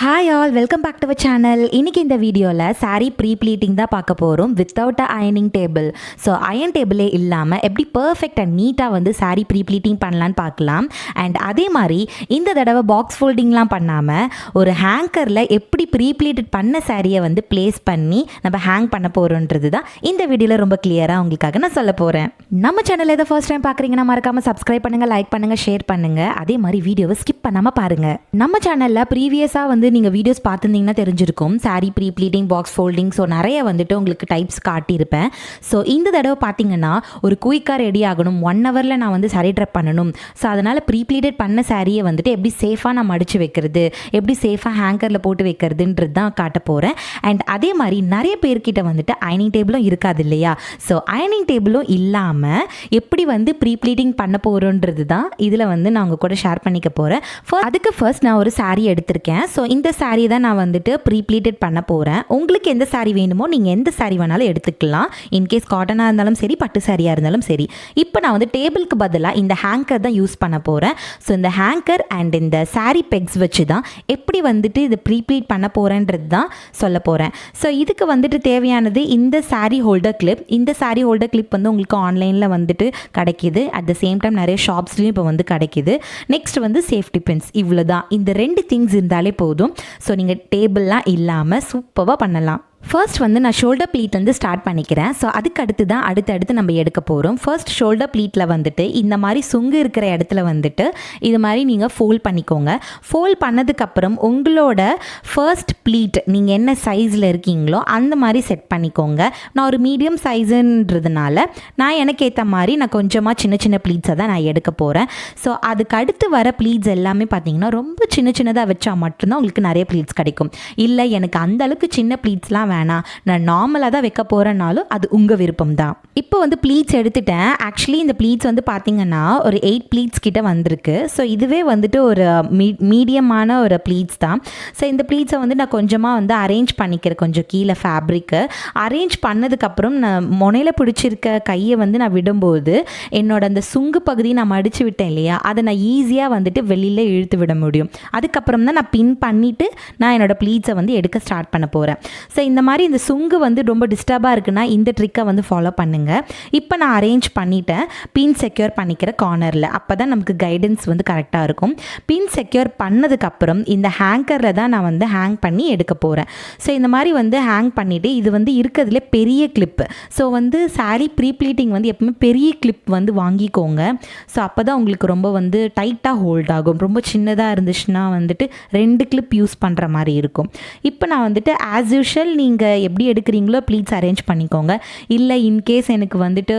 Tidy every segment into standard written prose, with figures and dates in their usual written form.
Hi all, welcome back to our channel. இன்றைக்கி இந்த வீடியோவில் சாரீ ப்ரீ-ப்ளீட்டிங் தான் பார்க்க போகிறோம் வித்தவுட் அ அயனிங் டேபிள். ஸோ அயன் டேபிளே இல்லாமல் எப்படி பர்ஃபெக்ட் அண்ட் நீட்டாக வந்து சாரீ ப்ரீ-ப்ளீட்டிங் பண்ணலான்னு பார்க்கலாம். அண்ட் அதே மாதிரி இந்த தடவை பாக்ஸ் ஃபோல்டிங்லாம் பண்ணாமல் ஒரு ஹேங்கரில் எப்படி ப்ரீ-ப்ளீட்டட் பண்ண சாரியை வந்து ப்ளேஸ் பண்ணி நம்ம ஹேங் பண்ண போகிறோன்றது தான் இந்த வீடியோவில் ரொம்ப கிளியராக உங்களுக்காக நான் சொல்ல போகிறேன். நம்ம சேனல் எதை ஃபர்ஸ்ட் டைம் பார்க்குறீங்கன்னா மறக்காமல் சப்ஸ்கிரைப் பண்ணுங்கள், லைக் பண்ணுங்கள், ஷேர் பண்ணுங்கள். அதே மாதிரி வீடியோவை ஸ்கிப் பண்ணாமல் பாருங்கள். நம்ம சேனலில் ப்ரீவியஸாக வந்து நீங்கள் வீடியோஸ் பார்த்துருந்தீங்கன்னா தெரிஞ்சிருக்கும் sari pre-pleating, box folding, so நிறைய வந்துட்டு உங்களுக்கு டைப்ஸ் காட்டியிருப்பேன். ஸோ இந்த தடவை பார்த்தீங்கன்னா ஒரு குயிக்காக ரெடி ஆகணும், 1 ஹவரில் நான் வந்து சாரீ ட்ரெப் பண்ணணும். ஸோ அதனால் ப்ரீ-ப்ளீட்டட் பண்ண சாரியை வந்துட்டு எப்படி சேஃபாக நான் மடித்து வைக்கிறது, எப்படி சேஃபாக ஹேங்கரில் போட்டு வைக்கிறதுன்றது தான் காட்ட போகிறேன். அண்ட் அதே மாதிரி நிறைய பேர்கிட்ட வந்துட்டு அயனிங் டேபிளும் இருக்காது இல்லையா? ஸோ அயனிங் டேபிளும் இல்லாமல் எப்படி வந்து ப்ரீ-ப்ளீட்டிங் பண்ண போகிறோன்றது தான் இதில் வந்து நான் உங்கள் கூட ஷேர் பண்ணிக்க போகிறேன். அதுக்கு ஃபர்ஸ்ட் நான் ஒரு சாரீ எடுத்திருக்கேன். ஸோ இந்த சாரீ தான் நான் வந்துட்டு ப்ரீ-ப்ளீட்டட் பண்ண போகிறேன். உங்களுக்கு எந்த சாரீ வேணுமோ நீங்கள் எந்த சாரீ வேணாலும் எடுத்துக்கலாம். இன்கேஸ் காட்டனாக இருந்தாலும் சரி, பட்டு சாரியாக இருந்தாலும் சரி. இப்போ நான் வந்து டேபிளுக்கு பதிலாக இந்த ஹேங்கர் தான் யூஸ் பண்ண போகிறேன். ஸோ இந்த ஹேங்கர் அண்ட் இந்த சாரீ பெக்ஸ் வச்சு தான் எப்படி வந்துட்டு இது ப்ரீ-ப்ளீட் பண்ண போகிறேன்றது தான் சொல்ல போகிறேன். ஸோ இதுக்கு வந்துட்டு தேவையானது இந்த சாரீ ஹோல்டர் கிளிப். இந்த சாரீ ஹோல்டர் கிளிப் வந்து உங்களுக்கு ஆன்லைனில் வந்துட்டு கிடைக்கிது. அட் த சேம் டைம் நிறைய ஷாப்ஸ்லையும் இப்போ வந்து கிடைக்கிது. நெக்ஸ்ட் வந்து சேஃப்டி பின்ஸ். இவ்வளோ தான். இந்த 2 திங்ஸ் இருந்தாலே போதும். ஸோ நீங்கள் டேபிள்லாம் இல்லாமல் சூப்பராக பண்ணலாம். ஃபர்ஸ்ட் வந்து நான் ஷோல்டர் ப்ளீட் வந்து ஸ்டார்ட் பண்ணிக்கிறேன். ஸோ அதுக்கு அடுத்து தான் அடுத்து நம்ம எடுக்க போகிறோம். ஃபர்ஸ்ட் ஷோல்டர் ப்ளீட்டில் வந்துட்டு இந்த மாதிரி சுங்கு இருக்கிற இடத்துல வந்துட்டு இது மாதிரி நீங்கள் ஃபோல்ட் பண்ணிக்கோங்க. ஃபோல்ட் பண்ணதுக்கப்புறம் உங்களோட ஃபர்ஸ்ட் ப்ளீட் நீங்கள் என்ன சைஸில் இருக்கீங்களோ அந்த மாதிரி செட் பண்ணிக்கோங்க. நான் ஒரு மீடியம் சைஸுன்றதுனால நான் எனக்கு ஏற்ற மாதிரி நான் கொஞ்சமாக சின்ன சின்ன ப்ளீட்ஸை தான் நான் எடுக்க போகிறேன். ஸோ அதுக்கு அடுத்து வர ப்ளீட்ஸ் எல்லாமே பார்த்தீங்கன்னா ரொம்ப சின்னதாக வச்சா மட்டும்தான் உங்களுக்கு நிறைய ப்ளீட்ஸ் கிடைக்கும். இல்லை எனக்கு அந்தளவுக்கு சின்ன ப்ளீட்ஸ்லாம் வேணாம், நான் நார்மலாக தான் வைக்க போகிறேன்னாலும் அது உங்கள் விருப்பம் தான். இப்போ வந்து ப்ளீட்ஸ் எடுத்துட்டேன். ஆக்சுவலி இந்த ப்ளீட்ஸ் வந்து பார்த்தீங்கன்னா ஒரு 8 ப்ளீட்ஸ் கிட்ட வந்திருக்கு. ஸோ இதுவே வந்துட்டு ஒரு மீடியமான ஒரு ப்ளீட்ஸ் தான். ஸோ இந்த ப்ளீட்ஸை வந்து நான் கொஞ்சமாக வந்து அரேஞ்ச் பண்ணிக்கிறேன். கொஞ்சம் கீழே ஃபேப்ரிக்கு அரேஞ்ச் பண்ணதுக்கப்புறம் நான் முனையில் பிடிச்சிருக்க கையை வந்து நான் விடும்போது என்னோட அந்த சுங்கு பகுதி நான் மடித்து விட்டேன் இல்லையா, அதை நான் ஈஸியாக வந்துட்டு வெளியில் இழுத்து விட முடியும். அதுக்கப்புறம் தான் நான் பின் பண்ணிவிட்டு நான் என்னோடய ப்ளீட்ஸை வந்து எடுக்க ஸ்டார்ட் பண்ண போகிறேன். ஸோ இந்த மாதிரி இந்த சுங்கு வந்து ரொம்ப டிஸ்டர்பாக இருக்குன்னா இந்த ட்ரிக்கை வந்து ஃபாலோ பண்ணுங்கள். இப்போ நான் அரேஞ்ச் பண்ணிட்டேன். பின் செக்யூர் பண்ணிக்கிற கார்னரில், அப்போ தான் நமக்கு கைடன்ஸ் வந்து கரெக்டாக இருக்கும். பின் செக்யூர் பண்ணதுக்கப்புறம் இந்த ஹேங்கரில் தான் நான் வந்து ஹேங் பண்ணி எடுக்க போகிறேன். ஸோ இந்த மாதிரி வந்து ஹேங் பண்ணிவிட்டு இது வந்து இருக்கிறதுல பெரிய கிளிப்பு. ஸோ வந்து சாரீ ப்ரீ-ப்ளீட்டிங் வந்து எப்பவுமே பெரிய கிளிப் வந்து வாங்கிக்கோங்க. ஸோ அப்போ தான் உங்களுக்கு ரொம்ப வந்து டைட்டாக ஹோல்ட் ஆகும். ரொம்ப சின்னதாக இருந்துச்சுன்னா வந்துட்டு 2 கிளிப் யூஸ் பண்ணுற மாதிரி இருக்கும். இப்போ நான் வந்துட்டு ஆஸ் யூஷுவல் நீங்கள் எப்படி எடுக்கிறீங்களோ ப்ளீட்ஸ் அரேஞ்ச் பண்ணிக்கோங்க. இல்லை இன்கேஸ் எனக்கு வந்துட்டு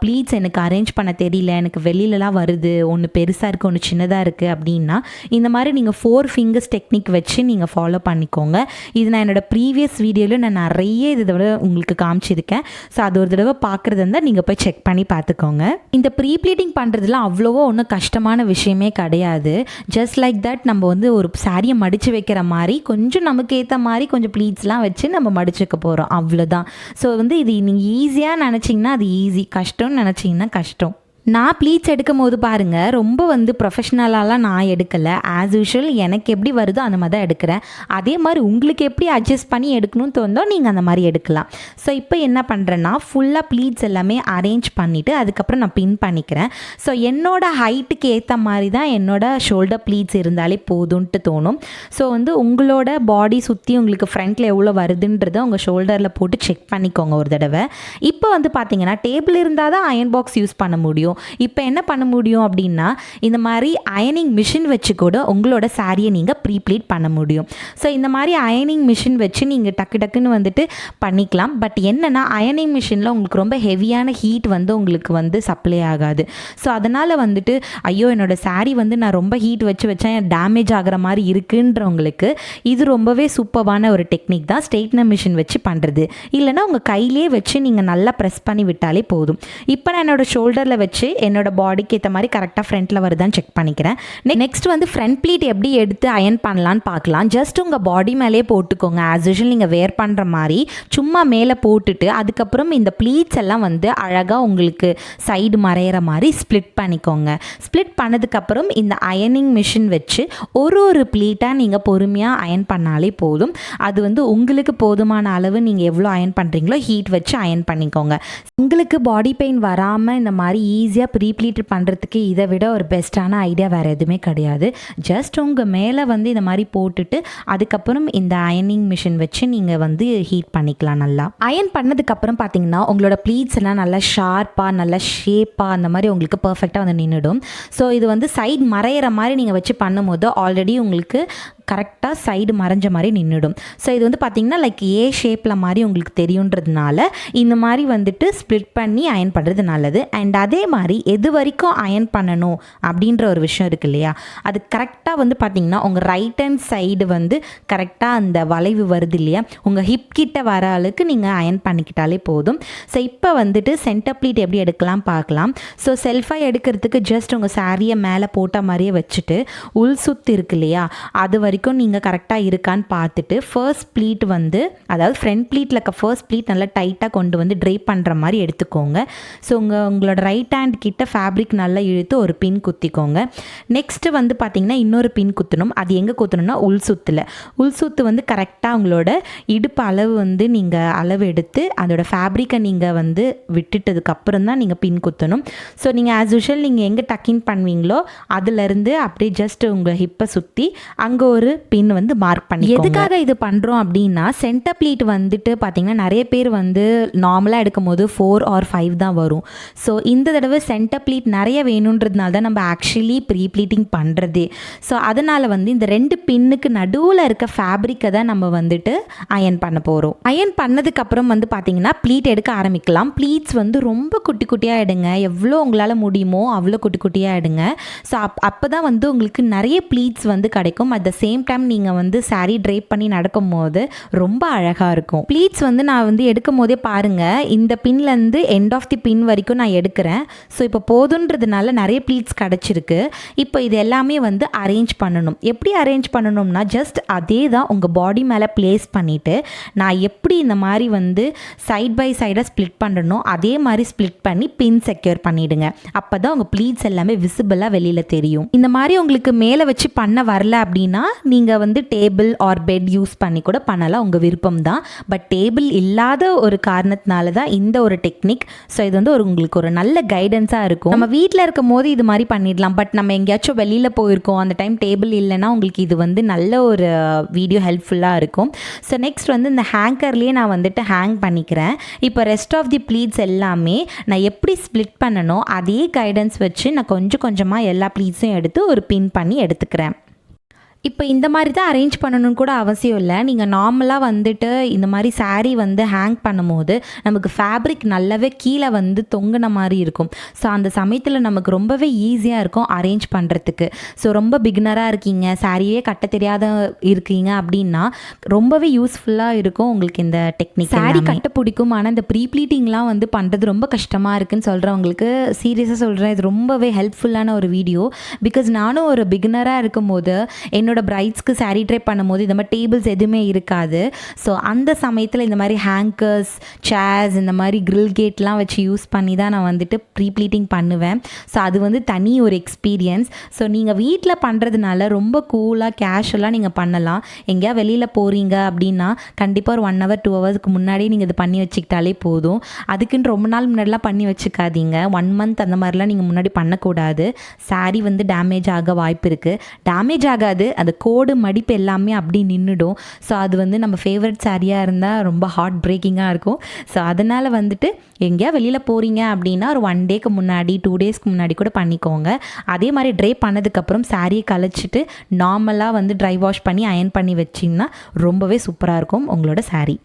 ப்ளீட்ஸ் எனக்கு அரேஞ்ச் பண்ண தெரியல, எனக்கு வெளியிலலாம் வருது, ஒன்று பெருசாக இருக்குது ஒன்று சின்னதாக இருக்குது அப்படின்னா இந்த மாதிரி நீங்கள் 4 ஃபிங்கர்ஸ் டெக்னிக் வச்சு நீங்கள் ஃபாலோ பண்ணிக்கோங்க. இது நான் என்னோடய ப்ரீவியஸ் வீடியோவில் நான் நிறைய இதை விட உங்களுக்கு காமிச்சிருக்கேன். ஸோ அது ஒரு தடவை பார்க்குறது இருந்தால் நீங்கள் போய் செக் பண்ணி பார்த்துக்கோங்க. இந்த ப்ரீ-ப்ளீட்டிங் பண்ணுறதுலாம் அவ்வளோவா ஒன்றும் கஷ்டமான விஷயமே கிடையாது. ஜஸ்ட் லைக் தட் நம்ம வந்து ஒரு சாரியை மடித்து வைக்கிற மாதிரி கொஞ்சம் நமக்கு ஏற்ற மாதிரி கொஞ்சம் ப்ளீட்ஸ்லாம் வச்சு நம்ம மடிச்சுக்க போகிறோம், அவ்வளோதான். ஸோ வந்து இது நீங்கள் ஈஸியாக நினச்சிங்கன்னா அது ஈஸி, கஷ்டம்னு நினச்சிங்கன்னா கஷ்டம். நான் ப்ளீட்ஸ் எடுக்கும் போது பாருங்கள், ரொம்ப வந்து ப்ரொஃபஷ்னலாலாம் நான் எடுக்கலை. ஆஸ் யூஷுவல் எனக்கு எப்படி வருதோ அந்த மாதிரி தான் எடுக்கிறேன். அதே மாதிரி உங்களுக்கு எப்படி அட்ஜஸ்ட் பண்ணி எடுக்கணும்னு தோணுதோ நீங்கள் அந்த மாதிரி எடுக்கலாம். ஸோ இப்போ என்ன பண்ணுறேன்னா ஃபுல்லாக ப்ளீட்ஸ் எல்லாமே அரேஞ்ச் பண்ணிவிட்டு அதுக்கப்புறம் நான் பின் பண்ணிக்கிறேன். ஸோ என்னோடய ஹைட்டுக்கு ஏற்ற மாதிரி தான் என்னோடய ஷோல்டர் ப்ளீட்ஸ் இருந்தாலே போதும்ன்ட்டு தோணும். ஸோ வந்து உங்களோட பாடி சுற்றி உங்களுக்கு ஃப்ரண்ட்டில் எவ்வளோ வருதுன்றதை உங்கள் ஷோல்டரில் போட்டு செக் பண்ணிக்கோங்க ஒரு தடவை. இப்போ வந்து பார்த்தீங்கன்னா டேபிள் இருந்தால் தான் அயன் பாக்ஸ் யூஸ் பண்ண முடியும். இப்போ என்ன பண்ண முடியும் அப்படின்னா இந்த மாதிரி அயனிங் மிஷின் வச்சு கூட உங்களோட சாரியை நீங்கள் ப்ரீ-ப்ளீட் பண்ண முடியும். ஸோ இந்த மாதிரி அயனிங் மிஷின் வச்சு நீங்கள் டக்குன்னு வந்துட்டு பண்ணிக்கலாம். பட் என்னென்னா அயனிங் மிஷினில் உங்களுக்கு ரொம்ப ஹெவியான ஹீட் வந்து உங்களுக்கு வந்து சப்ளை ஆகாது. ஸோ அதனால் வந்துட்டு ஐயோ என்னோட சாரி வந்து நான் ரொம்ப ஹீட் வச்சேன் டேமேஜ் ஆகிற மாதிரி இருக்குன்றவங்களுக்கு இது ரொம்பவே சூப்பரான ஒரு டெக்னிக் தான், ஸ்ட்ரெயிட்னர் மிஷின் வச்சு பண்ணுறது. இல்லைனா உங்கள் கையிலே வச்சு நீங்கள் நல்லா ப்ரெஸ் பண்ணி விட்டாலே போதும். இப்போ நான் என்னோடய ஷோல்டரில் வச்சு வச்சு என்னோட பாடிக்கு ஏற்ற மாதிரி கரெக்டாக ஃப்ரண்ட்டில் வருதான்னு செக் பண்ணிக்கிறேன். நெக்ஸ்ட் வந்து ஃப்ரண்ட் ப்ளீட் எப்படி எடுத்து அயன் பண்ணலான்னு பார்க்கலாம். ஜஸ்ட் உங்கள் பாடி மேலே போட்டுக்கோங்க. ஆஸ் யூஷுவல் நீங்கள் வேர் பண்ணுற மாதிரி சும்மா மேலே போட்டுட்டு அதுக்கப்புறம் இந்த ப்ளீட்ஸ் எல்லாம் வந்து அழகாக உங்களுக்கு சைடு மறையிற மாதிரி ஸ்ப்ளிட் பண்ணிக்கோங்க. ஸ்ப்ளிட் பண்ணதுக்கப்புறம் இந்த அயனிங் மிஷின் வச்சு ஒரு ப்ளீட்டாக நீங்கள் பொறுமையாக அயன் பண்ணாலே போதும். அது வந்து உங்களுக்கு போதுமான அளவு நீங்கள் எவ்வளோ அயன் பண்ணுறீங்களோ ஹீட் வச்சு அயன் பண்ணிக்கோங்க. உங்களுக்கு பாடி பெயின் வராமல் இந்த மாதிரி ஈஸியாக ப்ரீப்ளீட் பண்ணுறதுக்கு இதை விட ஒரு பெஸ்ட்டான ஐடியா வேறு எதுவுமே கிடையாது. ஜஸ்ட் உங்கள் மேலே வந்து இந்த மாதிரி போட்டுட்டு அதுக்கப்புறம் இந்த அயனிங் மிஷின் வச்சு நீங்கள் வந்து ஹீட் பண்ணிக்கலாம். நல்லா அயன் பண்ணதுக்கப்புறம் பார்த்தீங்கன்னா உங்களோட ப்ளீட்ஸ் எல்லாம் நல்லா ஷார்ப்பாக நல்லா ஷேப்பாக அந்த மாதிரி உங்களுக்கு பர்ஃபெக்டாக வந்து நின்றுடும். ஸோ இது வந்து சைடு மறையிற மாதிரி நீங்கள் வச்சு பண்ணும்போது ஆல்ரெடி உங்களுக்கு கரெக்டாக சைடு மறைஞ்ச மாதிரி நின்றுடும். ஸோ இது வந்து பார்த்திங்கன்னா லைக் ஏ ஷேப்பில் மாதிரி உங்களுக்கு தெரியுன்றதுனால இந்த மாதிரி வந்துட்டு ஸ்ப்ளிட் பண்ணி அயன் பண்ணுறது நல்லது. அண்ட் அதே மாதிரி எது வரைக்கும் அயன் பண்ணணும் அப்படின்ற ஒரு விஷயம் இருக்குது இல்லையா, அது கரெக்டாக வந்து பார்த்திங்கன்னா உங்கள் ரைட் ஹேண்ட் சைடு வந்து கரெக்டாக அந்த வளைவு வருது இல்லையா, உங்கள் ஹிப் கிட்ட வர அளவுக்கு நீங்கள் அயன் பண்ணிக்கிட்டாலே போதும். ஸோ இப்போ வந்துட்டு சென்டர் ப்ளீட் எப்படி எடுக்கலாம் பார்க்கலாம். ஸோ செல்ஃபாக எடுக்கிறதுக்கு ஜஸ்ட் உங்கள் சாரியை மேலே போட்ட மாதிரியே வச்சுட்டு உள் சுத்து இருக்கு இல்லையா, அது வரைக்கும் நீங்கள் கரெக்டாக இருக்கான்னு பார்த்துட்டு ஃபர்ஸ்ட் ப்ளீட் வந்து அதாவது ஃப்ரண்ட் ப்ளீட்டில் இருக்க ஃபர்ஸ்ட் ப்ளீட் நல்லா டைட்டாக கொண்டு வந்து ட்ரைப் பண்ணுற மாதிரி எடுத்துக்கோங்க. ஸோ உங்களோட ரைட் ஹேண்ட் கிட்ட ஃபேப்ரிக் நல்லா இழுத்து ஒரு பின் குத்திக்கோங்க. நெக்ஸ்ட்டு வந்து பார்த்திங்கன்னா இன்னொரு பின் குத்தணும். அது எங்கே குத்தணும்னா உள் சுத்து வந்து கரெக்டாக உங்களோட இடுப்பு அளவு வந்து நீங்கள் அளவு எடுத்து அதோட ஃபேப்ரிக்கை நீங்கள் வந்து விட்டுட்டதுக்கப்புறம் தான் நீங்கள் பின் குத்தணும். ஸோ நீங்கள் ஆஸ் யூஷுவல் நீங்கள் எங்கே டக்கின் பண்ணுவீங்களோ அதுலேருந்து அப்படியே ஜஸ்ட் உங்கள் ஹிப்பை சுற்றி அங்கே ஒரு பின் வந்து மார்க் பண்ணி. எதுக்காக இது பண்ணுறோம் அப்படின்னா சென்டர் ப்ளீட் வந்துட்டு பார்த்திங்கன்னா நிறைய பேர் வந்து நார்மலாக எடுக்கும் போது 4 or 5 தான் வரும். ஸோ இந்த தடவை சென்டர் ப்ளீட் நிறைய வேணுன்றதுனால தான் நம்ம ஆக்சுவலி ப்ரீ ப்ளீட்டிங் பண்ணுறதே. ஸோ அதனால் வந்து இந்த 2 பின்னுக்கு நடுவில் இருக்க ஃபேப்ரிக்கை தான் நம்ம வந்துட்டு அயன் பண்ண போகிறோம். அயன் பண்ணதுக்கப்புறம் வந்து பார்த்திங்கன்னா ப்ளீட் எடுக்க ஆரம்பிக்கலாம். ப்ளீட்ஸ் வந்து ரொம்ப குட்டி குட்டியாக எடுங்க. எவ்வளோ உங்களால் முடியுமோ அவ்வளோ குட்டி குட்டியாக எடுங்க. ஸோ அப்போ தான் வந்து உங்களுக்கு நிறைய ப்ளீட்ஸ் வந்து கிடைக்கும். அட் த சேம் டைம் நீங்கள் வந்து சாரீ ட்ரைப் பண்ணி நடக்கும் போது ரொம்ப அழகாக இருக்கும். ப்ளீட்ஸ் வந்து நான் வந்து எடுக்கும் போதே பாருங்கள், இந்த பின்லேருந்து எண்ட் ஆஃப் தி பின் வரைக்கும் நான் எடுக்கிறேன். ஸோ இப்போ போதுன்றதுனால நிறைய ப்ளீட்ஸ் கிடச்சிருக்கு. இப்போ இது எல்லாமே வந்து அரேஞ்ச் பண்ணணும். எப்படி அரேஞ்ச் பண்ணணும்னா ஜஸ்ட் அதே தான் உங்கள் பாடி மேலே ப்ளேஸ் பண்ணிவிட்டு நான் எப்படி இந்த மாதிரி வந்து சைட் பை சைடாக ஸ்ப்ளிட் பண்ணணும் அதே மாதிரி ஸ்ப்ளிட் பண்ணி பின் செக்யூர் பண்ணிவிடுங்க. அப்போ தான் உங்கள் ப்ளீட்ஸ் எல்லாமே விசிபிளாக வெளியில் தெரியும். இந்த மாதிரி உங்களுக்கு மேலே வச்சு பண்ண வரல அப்படின்னா நீங்கள் வந்து டேபிள் ஆர் பெட் யூஸ் பண்ணி கூட பண்ணலாம், உங்கள் விருப்பம் தான். பட் டேபிள் இல்லாத ஒரு காரணத்தினால தான் இந்த ஒரு டெக்னிக். ஸோ இது வந்து உங்களுக்கு ஒரு நல்ல கைடன்ஸாக இருக்கும். நம்ம வீட்டில் இருக்கும் போது இது மாதிரி பண்ணிடலாம். பட் நம்ம எங்கேயாச்சும் வெளியில் போயிருக்கோம், அந்த டைம் டேபிள் இல்லைன்னா உங்களுக்கு இது வந்து நல்ல ஒரு வீடியோ ஹெல்ப்ஃபுல்லாக இருக்கும். ஸோ நெக்ஸ்ட் வந்து இந்த ஹேங்கர்லேயே நான் வந்துட்டு ஹேங் பண்ணிக்கிறேன். இப்போ ரெஸ்ட் ஆஃப் தி ப்ளீட்ஸ் எல்லாமே நான் எப்படி ஸ்ப்ளிட் பண்ணணும் அதே கைடன்ஸ் வச்சு நான் கொஞ்சம் கொஞ்சமாக எல்லா ப்ளீட்ஸும் எடுத்து ஒரு பின் பண்ணி எடுத்துக்கிறேன். இப்போ இந்த மாதிரி தான் அரேஞ்ச் பண்ணணும்னு கூட அவசியம் இல்லை. நீங்கள் நார்மலாக வந்துட்டு இந்த மாதிரி சாரீ வந்து ஹேங் பண்ணும்போது நமக்கு ஃபேப்ரிக் நல்லாவே கீழே வந்து தொங்கின மாதிரி இருக்கும். ஸோ அந்த சமயத்தில் நமக்கு ரொம்பவே ஈஸியாக இருக்கும் அரேஞ்ச் பண்ணுறதுக்கு. ஸோ ரொம்ப பிகினராக இருக்கீங்க, சாரியே கட்ட தெரியாத இருக்கீங்க அப்படின்னா ரொம்பவே யூஸ்ஃபுல்லாக இருக்கும் உங்களுக்கு இந்த டெக்னிக். சாரீ கட்ட பிடிக்கும், ஆனால் இந்த ப்ரீ ப்ளீட்டிங்லாம் வந்து பண்ணுறது ரொம்ப கஷ்டமாக இருக்குதுன்னு சொல்கிறவங்களுக்கு சீரியஸாக சொல்கிறேன், இது ரொம்பவே ஹெல்ப்ஃபுல்லான ஒரு வீடியோ. பிகாஸ் நானும் ஒரு பிகினராக இருக்கும்போது என்னோட பிரைட்ஸ்க்கு சாரீ ட்ரை பண்ணும்போது இந்த மாதிரி டேபிள்ஸ் எதுவுமே இருக்காது. ஸோ அந்த சமயத்தில் இந்த மாதிரி ஹேங்கர்ஸ், சேர்ஸ், இந்த மாதிரி கிரில் கேட்லாம் வச்சு யூஸ் பண்ணி தான் நான் வந்துட்டு ப்ரீ ப்ளீட்டிங் பண்ணுவேன். ஸோ அது வந்து தனி ஒரு எக்ஸ்பீரியன்ஸ். ஸோ நீங்கள் வீட்டில் பண்ணுறதுனால ரொம்ப கூலாக கேஷுவலாக நீங்கள் பண்ணலாம். எங்கேயா வெளியில் போகிறீங்க அப்படின்னா கண்டிப்பாக ஒரு 1 hour 2 hours முன்னாடியே நீங்கள் இது பண்ணி வச்சுக்கிட்டாலே போதும். அதுக்குன்னு ரொம்ப நாள் முன்னாடிலாம் பண்ணி வச்சுக்காதீங்க. 1 month அந்த மாதிரிலாம் நீங்கள் முன்னாடி பண்ணக்கூடாது. சாரீ வந்து டேமேஜ் ஆக வாய்ப்பு இருக்குது. டேமேஜ் ஆகாது, அந்த கோடு மடிப்பு எல்லாமே அப்படி நின்றுடும். ஸோ அது வந்து நம்ம ஃபேவரட் சாரியாக இருந்தால் ரொம்ப ஹார்ட் பிரேக்கிங்காக இருக்கும். ஸோ அதனால் வந்துட்டு எங்கேயா வெளியில் போகிறீங்க அப்படின்னா ஒரு 1 dayக்கு முன்னாடி 2 daysக்கு முன்னாடி கூட பண்ணிக்கோங்க. அதே மாதிரி ட்ரை பண்ணதுக்கப்புறம் சாரியை கழிச்சிட்டு நார்மலாக வந்து ட்ரை வாஷ் பண்ணி அயன் பண்ணி வச்சிங்கன்னா ரொம்பவே சூப்பராக இருக்கும் உங்களோட சாரீ.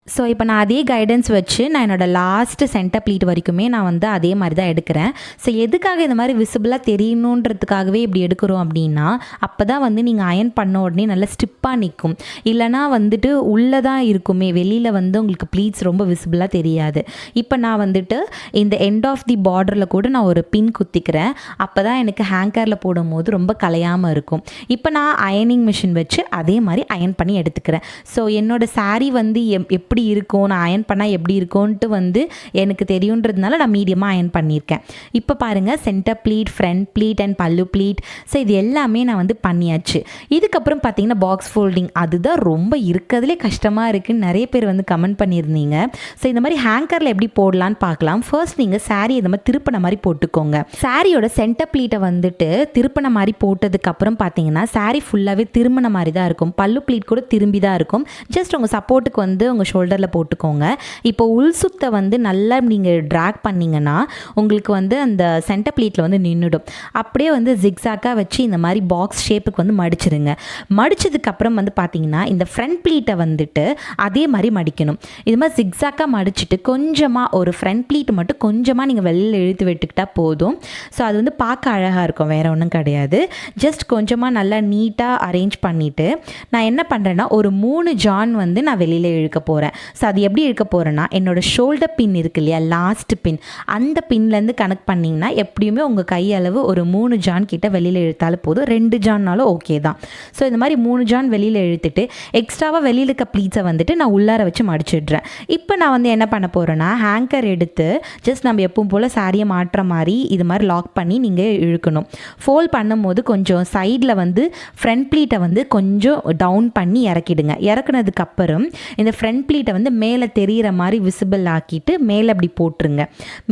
ஸோ இப்போ நான் அதே கைடன்ஸ் வச்சு நான் என்னோடய லாஸ்ட்டு சென்டர் ப்ளீட் வரைக்குமே நான் வந்து அதே மாதிரி தான் எடுக்கிறேன். ஸோ எதுக்காக இந்த மாதிரி விசிபிளாக தெரியணுன்றதுக்காகவே இப்படி எடுக்கிறோம் அப்படின்னா, அப்போ தான் வந்து நீங்கள் அயன் பண்ண உடனே நல்லா ஸ்டிப்பாக நிற்கும். இல்லைனா வந்துட்டு உள்ளே தான் இருக்குமே, வெளியில் வந்து உங்களுக்கு ப்ளீட்ஸ் ரொம்ப விசிபிளாக தெரியாது. இப்போ நான் வந்துட்டு இந்த எண்ட் ஆஃப் தி பார்டரில் கூட நான் ஒரு பின் குத்திக்கிறேன். அப்போ தான் எனக்கு ஹேங்கரில் போடும்போது ரொம்ப கலையாமல் இருக்கும். இப்போ நான் அயனிங் மிஷின் வச்சு அதே மாதிரி அயன் பண்ணி எடுத்துக்கிறேன். ஸோ என்னோடய சாரீ வந்து எப்படி இருக்கும், நான் அயன் பண்ணால் எப்படி இருக்கும்ன்ட்டு வந்து எனக்கு தெரியுன்றதுனால நான் மீடியமாக அயன் பண்ணியிருக்கேன். இப்போ பாருங்கள், centre pleat, front pleat and pallu pleat, so இது எல்லாமே நான் வந்து பண்ணியாச்சு. இதுக்கப்புறம் பார்த்தீங்கன்னா பாக்ஸ் ஃபோல்டிங், அதுதான் ரொம்ப இருக்கிறதுலே கஷ்டமாக இருக்குதுன்னு நிறைய பேர் வந்து கமெண்ட் பண்ணியிருந்தீங்க. ஸோ இந்த மாதிரி ஹேங்கரில் எப்படி போடலான்னு பார்க்கலாம். ஃபர்ஸ்ட் நீங்கள் சாரீ இந்த மாதிரி திருப்பின மாதிரி போட்டுக்கோங்க. சாரியோட சென்டர் ப்ளீட்டை வந்துட்டு திருப்பின மாதிரி போட்டதுக்கப்புறம் பார்த்தீங்கன்னா சாரீ ஃபுல்லாகவே திரும்பின மாதிரி தான் இருக்கும். பல்லு ப்ளீட் கூட திரும்பி தான் இருக்கும். ஜஸ்ட் உங்கள் சப்போர்ட்டுக்கு வந்து உங்கள் ஷோல்டரில் போட்டுக்கோங்க. இப்போ உள் சுத்தை வந்து நல்லா நீங்கள் ட்ராக் பண்ணிங்கன்னா உங்களுக்கு வந்து அந்த சென்டர் ப்ளீட்டில் வந்து நின்றுடும். அப்படியே வந்து ஜிக்ஸாக்காக வச்சு இந்த மாதிரி பாக்ஸ் ஷேப்புக்கு வந்து மடிச்சிருங்க. மடிச்சதுக்கப்புறம் வந்து பார்த்தீங்கன்னா இந்த ஃப்ரண்ட் ப்ளீட்டை வந்துட்டு அதே மாதிரி மடிக்கணும். இது மாதிரி ஜிக்ஸாக்காக மடிச்சுட்டு கொஞ்சமாக ஒரு ஃப்ரண்ட் ப்ளீட் மட்டும் கொஞ்சமாக நீங்கள் வெளியில் இழுத்து விட்டுக்கிட்டால் போதும். ஸோ அது வந்து பார்க்க அழகாக இருக்கும், வேறு ஒன்றும் கிடையாது. ஜஸ்ட் கொஞ்சமாக நல்லா நீட்டாக அரேஞ்ச் பண்ணிவிட்டு நான் என்ன பண்ணுறேன்னா ஒரு 3 ஜான் வந்து நான் வெளியில் இழுக்க போகிறேன். ஸோ அது எப்படி இருக்க போகிறேன்னா, என்னோடய ஷோல்டர் பின் இருக்கு இல்லையா, லாஸ்ட் பின், அந்த பின்லேருந்து கனெக்ட் பண்ணிங்கன்னா எப்படியுமே உங்கள் கையளவு ஒரு 3 ஜான் கிட்ட வெளியில் இழுத்தாலும் போதும். 2 ஜான்னாலும் ஓகே தான். ஸோ இந்த மாதிரி 3 ஜான் வெளியில் இழுத்துட்டு எக்ஸ்ட்ராவாக வெளியில் இருக்க ப்ளீட்ஸை வந்துட்டு நான் உள்ளார வச்சு மடிச்சிடுறேன். இப்போ நான் வந்து என்ன பண்ண போகிறேன்னா, ஹேங்கர் எடுத்து ஜஸ்ட் நம்ம எப்பவும் போல் சாரியை மாட்டுற மாதிரி இது மாதிரி லாக் பண்ணி நீங்கள் இழுக்கணும். ஃபோல்ட் பண்ணும்போது கொஞ்சம் சைடில் வந்து ஃப்ரண்ட் ப்ளீட்டை வந்து கொஞ்சம் டவுன் பண்ணி இறக்கிடுங்க. இறக்குனதுக்கப்புறம் இந்த ஃப்ரண்ட் ப்ளீட்டை வந்து மேலே தெரிகிற மாதிரி விசிபிள் ஆக்கிட்டு மேலே அப்படி போட்டுருங்க.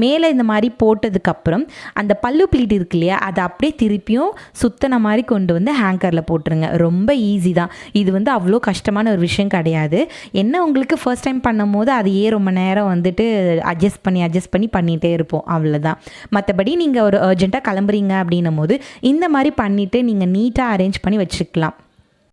மேலே இந்த மாதிரி போட்டதுக்கப்புறம் அந்த பல்லு ப்ளீட் இருக்கு இல்லையா, அதை அப்படியே திருப்பியும் சுத்தன மாதிரி கொண்டு வந்து ஹேங்கரில் போட்டுருங்க. ரொம்ப ஈஸி தான். இது வந்து அவ்வளோ கஷ்டமான ஒரு விஷயம் கிடையாது. என்ன உங்களுக்கு ஃபர்ஸ்ட் டைம் பண்ணும் போது அதையே ரொம்ப நேரம் வந்துட்டு அட்ஜஸ்ட் பண்ணி பண்ணிகிட்டே இருப்போம், அவ்வளோதான். மற்றபடி நீங்கள் ஒரு அர்ஜென்ட்டாக கிளம்புறீங்க அப்படின்னும் போது இந்த மாதிரி பண்ணிவிட்டு நீங்கள் நீட்டாக அரேஞ்ச் பண்ணி வச்சுக்கலாம்.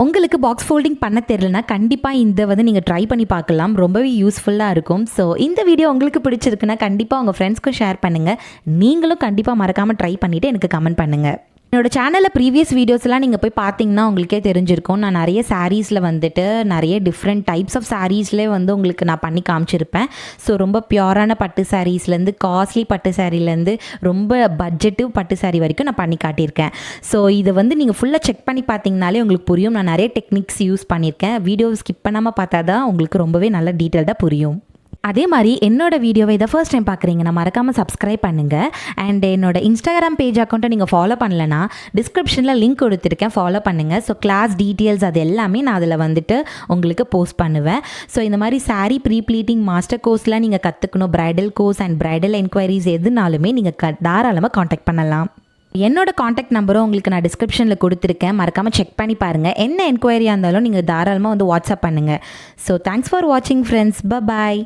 உங்களுக்கு பாக்ஸ் ஃபோல்டிங் பண்ண தெரியலனா கண்டிப்பாக இந்த வந்து நீங்கள் ட்ரை பண்ணி பார்க்கலாம். ரொம்பவே யூஸ்ஃபுல்லாக இருக்கும். ஸோ இந்த வீடியோ உங்களுக்கு பிடிச்சிருக்குன்னா கண்டிப்பாக உங்கள் ஃப்ரெண்ட்ஸ்க்கும் ஷேர் பண்ணுங்கள். நீங்களும் கண்டிப்பாக மறக்காமல் ட்ரை பண்ணிவிட்டு எனக்கு கமெண்ட் பண்ணுங்கள். என்னோடய சேனலில் ப்ரீவியஸ் வீடியோஸ்லாம் நீங்கள் போய் பார்த்தீங்கன்னா உங்களுக்கே தெரிஞ்சிருக்கும். நான் நிறைய சாரீஸில் வந்துட்டு நிறைய டிஃப்ரெண்ட் டைப்ஸ் ஆஃப் சாரீஸ்லேயே வந்து உங்களுக்கு நான் பண்ணி காமிச்சிருப்பேன். ஸோ ரொம்ப பியூரான பட்டு சாரீஸ்லேருந்து காஸ்ட்லி பட்டு சாரீலேருந்து ரொம்ப பட்ஜெட்டு பட்டு சாரீ வரைக்கும் நான் பண்ணி காட்டியிருக்கேன். ஸோ இதை வந்து நீங்கள் ஃபுல்லாக செக் பண்ணி பார்த்தீங்கனாலே உங்களுக்கு புரியும். நான் நிறைய டெக்னிக்ஸ் யூஸ் பண்ணியிருக்கேன். வீடியோ ஸ்கிப் பண்ணாமல் பார்த்தா தான் உங்களுக்கு ரொம்பவே நல்ல டீட்டெயில்டாக புரியும். அதே மாதிரி என்னோட வீடியோவை இதை ஃபர்ஸ்ட் டைம் பார்க்குறீங்கன்னா மறக்காமல் சப்ஸ்கிரைப் பண்ணுங்கள். அண்ட் என்னோட இன்ஸ்டாகிராம் பேஜ் அக்கௌண்ட்டை நீங்கள் ஃபாலோ பண்ணலன்னா டிஸ்கிரிப்ஷனில் லிங்க் கொடுத்துருக்கேன், ஃபாலோ பண்ணுங்கள். ஸோ கிளாஸ் டீட்டெயில்ஸ் அது எல்லாமே நான் அதில் வந்துட்டு உங்களுக்கு போஸ்ட் பண்ணுவேன். ஸோ இந்த மாதிரி சாரீ ப்ரீப்ளீட்டிங் மாஸ்டர் கோர்ஸ்லாம் நீங்கள் கற்றுக்கணும், bridal course and bridal enquiries எதுனாலுமே நீங்கள் தாராளமாக காண்டாக்ட் பண்ணலாம். என்னோட காண்டாக்ட் நம்பரும் உங்களுக்கு நான் டிஸ்கிரிப்ஷனில் கொடுத்துருக்கேன், மறக்காமல் செக் பண்ணி பாருங்கள். என்ன என்கொயரியாக இருந்தாலும் நீங்கள் தாராளமாக வந்து வாட்ஸ்அப் பண்ணுங்கள். ஸோ தேங்க்ஸ் ஃபார் வாட்சிங் ஃப்ரெண்ட்ஸ். பாய்.